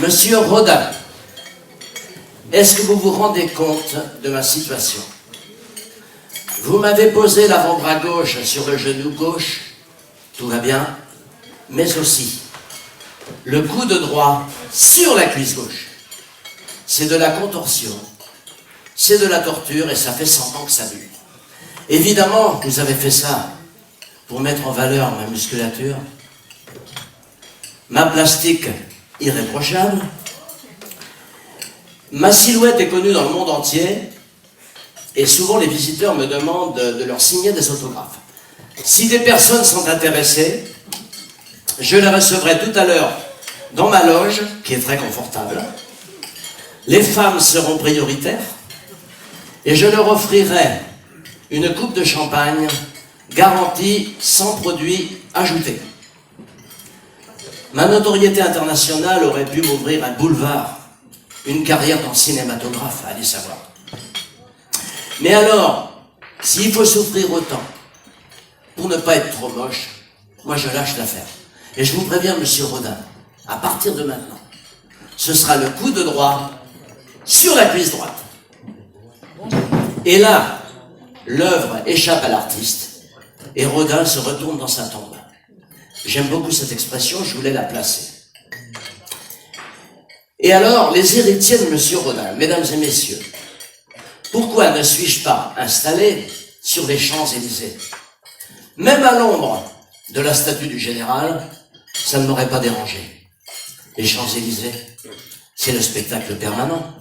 Monsieur Rodin, est-ce que vous vous rendez compte de ma situation? Vous m'avez posé l'avant-bras gauche sur le genou gauche, tout va bien, mais aussi le coude droit sur la cuisse gauche. C'est de la contorsion, c'est de la torture et ça fait 100 ans que ça dure. Évidemment, vous avez fait ça pour mettre en valeur ma musculature, ma plastique irréprochable. Ma silhouette est connue dans le monde entier et souvent les visiteurs me demandent de leur signer des autographes. Si des personnes sont intéressées, je les recevrai tout à l'heure dans ma loge, qui est très confortable. Les femmes seront prioritaires et je leur offrirai une coupe de champagne garantie sans produits ajoutés. Ma notoriété internationale aurait pu m'ouvrir un boulevard, une carrière dans le cinématographe, allez savoir. Mais alors, s'il faut souffrir autant pour ne pas être trop moche, moi je lâche l'affaire. Et je vous préviens, monsieur Rodin, à partir de maintenant, ce sera le coude droit sur la cuisse droite. Et là, l'œuvre échappe à l'artiste et Rodin se retourne dans sa tombe. J'aime beaucoup cette expression, je voulais la placer. Et alors, les héritiers de monsieur Rodin, mesdames et messieurs, pourquoi ne suis-je pas installé sur les Champs-Élysées? Même à l'ombre de la statue du général, ça ne m'aurait pas dérangé. Les Champs-Élysées, c'est le spectacle permanent.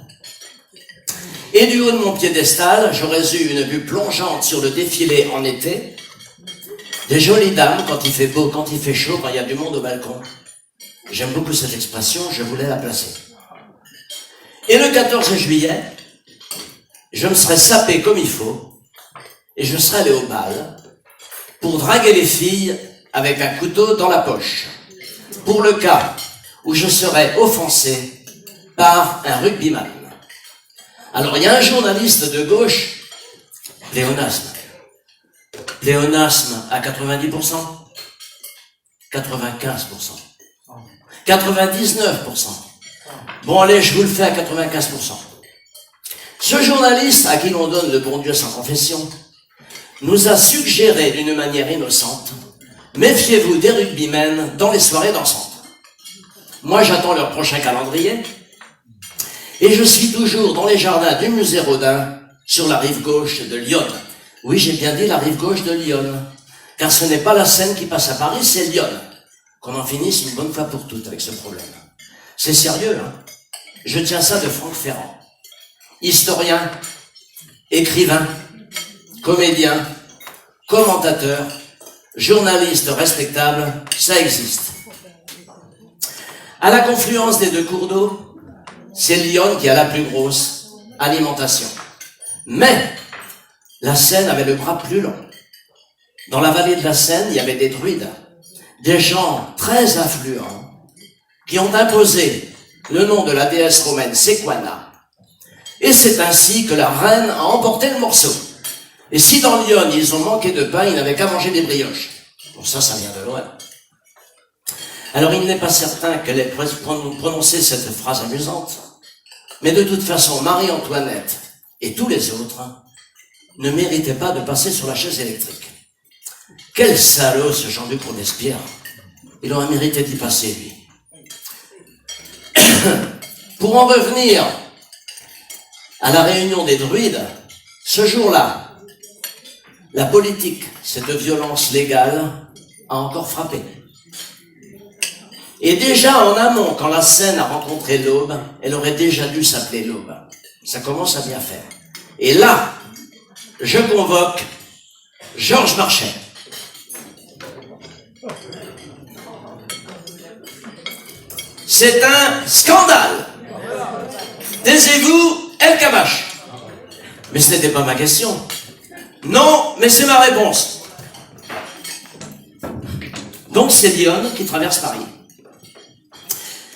Et du haut de mon piédestal, j'aurais eu une vue plongeante sur le défilé en été, des jolies dames quand il fait beau, quand il fait chaud, quand il y a du monde au balcon. J'aime beaucoup cette expression, je voulais la placer. Et le 14 juillet, je me serais sapé comme il faut, et je serais allé au bal pour draguer les filles avec un couteau dans la poche, pour le cas où je serais offensé par un rugbyman. Alors il y a un journaliste de gauche, pléonasme à 90%, 95%, 99%. Bon allez, je vous le fais à 95%. Ce journaliste, à qui l'on donne le bon Dieu sans confession, nous a suggéré d'une manière innocente, méfiez-vous des rugbymen dans les soirées dansantes. Moi j'attends leur prochain calendrier, et je suis toujours dans les jardins du musée Rodin, sur la rive gauche de Lyon. Oui, j'ai bien dit la rive gauche de Lyon, car ce n'est pas la Seine qui passe à Paris, c'est Lyon. Qu'on en finisse une bonne fois pour toutes avec ce problème. C'est sérieux, hein? Je tiens ça de Franck Ferrand. Historien, écrivain, comédien, commentateur, journaliste respectable, ça existe. À la confluence des deux cours d'eau, c'est Lyon qui a la plus grosse alimentation. Mais la Seine avait le bras plus long. Dans la vallée de la Seine, il y avait des druides, des gens très influents, qui ont imposé le nom de la déesse romaine Sequana. Et c'est ainsi que la reine a emporté le morceau. Et si dans Lyon, ils ont manqué de pain, ils n'avaient qu'à manger des brioches. Bon, ça vient de loin. Alors il n'est pas certain qu'elle ait prononcé cette phrase amusante, mais de toute façon, Marie-Antoinette et tous les autres ne méritaient pas de passer sur la chaise électrique. Quel salaud ce Jean-Luc Robespierre. Il aurait mérité d'y passer, lui. Pour en revenir à la réunion des druides, ce jour-là, la politique, cette violence légale, a encore frappé. Et déjà en amont, quand la Seine a rencontré l'Aube, elle aurait déjà dû s'appeler l'Aube. Ça commence à bien faire. Et là, je convoque Georges Marchais. C'est un scandale. Taisez-vous, El Kabash. Mais ce n'était pas ma question. Non, mais c'est ma réponse. Donc c'est Lyon qui traverse Paris.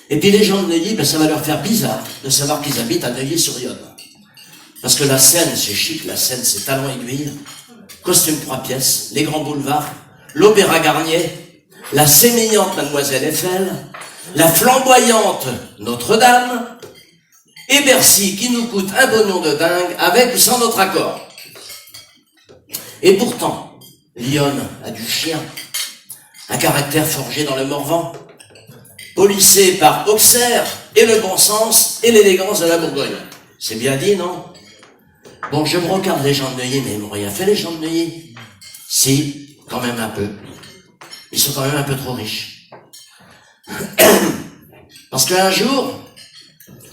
Et puis les gens de Neuilly, ça va leur faire bizarre de savoir qu'ils habitent à Neuilly-sur-Yonne. Parce que la Seine, c'est chic, la Seine, c'est talons aiguilles, costume 3 pièces, les grands boulevards, l'Opéra Garnier, la sémillante Mademoiselle Eiffel, la flamboyante Notre-Dame, et Bercy qui nous coûte un pognon de dingue avec ou sans notre accord. Et pourtant, Lyon a du chien, un caractère forgé dans le Morvan, policé par Auxerre et le bon sens et l'élégance de la Bourgogne. C'est bien dit, non? Bon, je me regarde les gens de Neuilly, mais ils m'ont rien fait, les gens de Neuilly. Si, quand même un peu. Ils sont quand même un peu trop riches. Parce qu'un jour,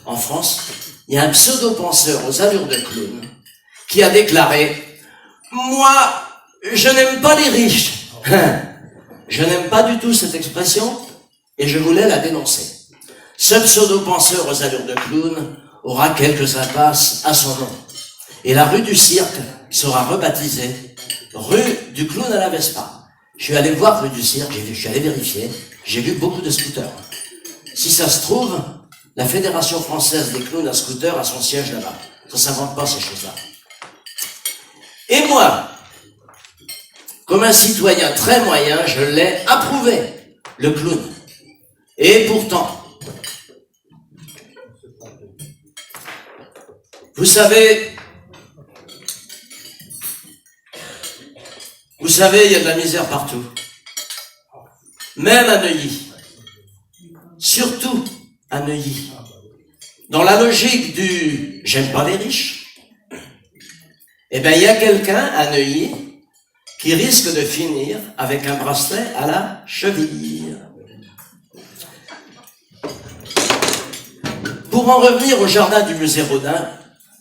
en France, il y a un pseudo-penseur aux allures de clown qui a déclaré « Moi, je n'aime pas les riches. » Je n'aime pas du tout cette expression et je voulais la dénoncer. Ce pseudo-penseur aux allures de clown aura quelques impasses à son nom. Et la rue du Cirque sera rebaptisée rue du Clown à la Vespa. Je suis allé voir rue du Cirque, je suis allé vérifier, j'ai vu beaucoup de scooters. Si ça se trouve, la Fédération française des clowns à scooter a son siège là-bas. Ça s'invente pas ces choses-là. Et moi, comme un citoyen très moyen, je l'ai approuvé, le clown. Et pourtant, vous savez, il y a de la misère partout. Même à Neuilly. Surtout à Neuilly. Dans la logique du « j'aime pas les riches », eh bien, il y a quelqu'un à Neuilly qui risque de finir avec un bracelet à la cheville. Pour en revenir au jardin du musée Rodin,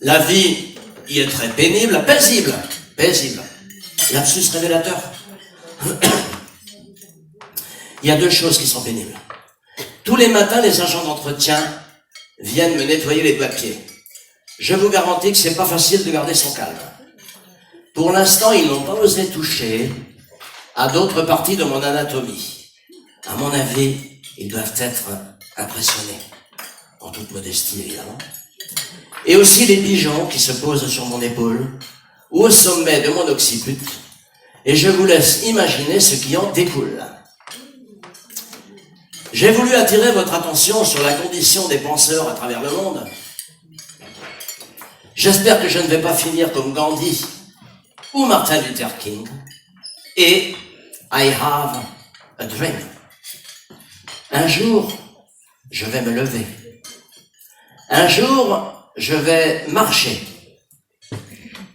la vie y est très pénible, paisible. Lapsus révélateur. Il y a deux choses qui sont pénibles. Tous les matins, les agents d'entretien viennent me nettoyer les doigts de pied. Je vous garantis que c'est pas facile de garder son calme. Pour l'instant, ils n'ont pas osé toucher à d'autres parties de mon anatomie. À mon avis, ils doivent être impressionnés. En toute modestie, évidemment. Et aussi les pigeons qui se posent sur mon épaule ou au sommet de mon occiput. Et je vous laisse imaginer ce qui en découle. J'ai voulu attirer votre attention sur la condition des penseurs à travers le monde. J'espère que je ne vais pas finir comme Gandhi ou Martin Luther King. Et I have a dream. Un jour, je vais me lever. Un jour, je vais marcher.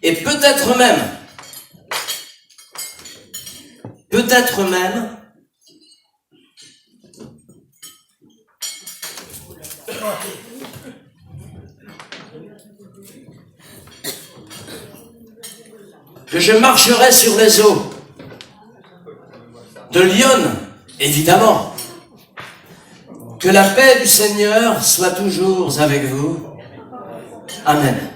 Et peut-être même que je marcherai sur les eaux de Lyon, évidemment. Que la paix du Seigneur soit toujours avec vous. Amen.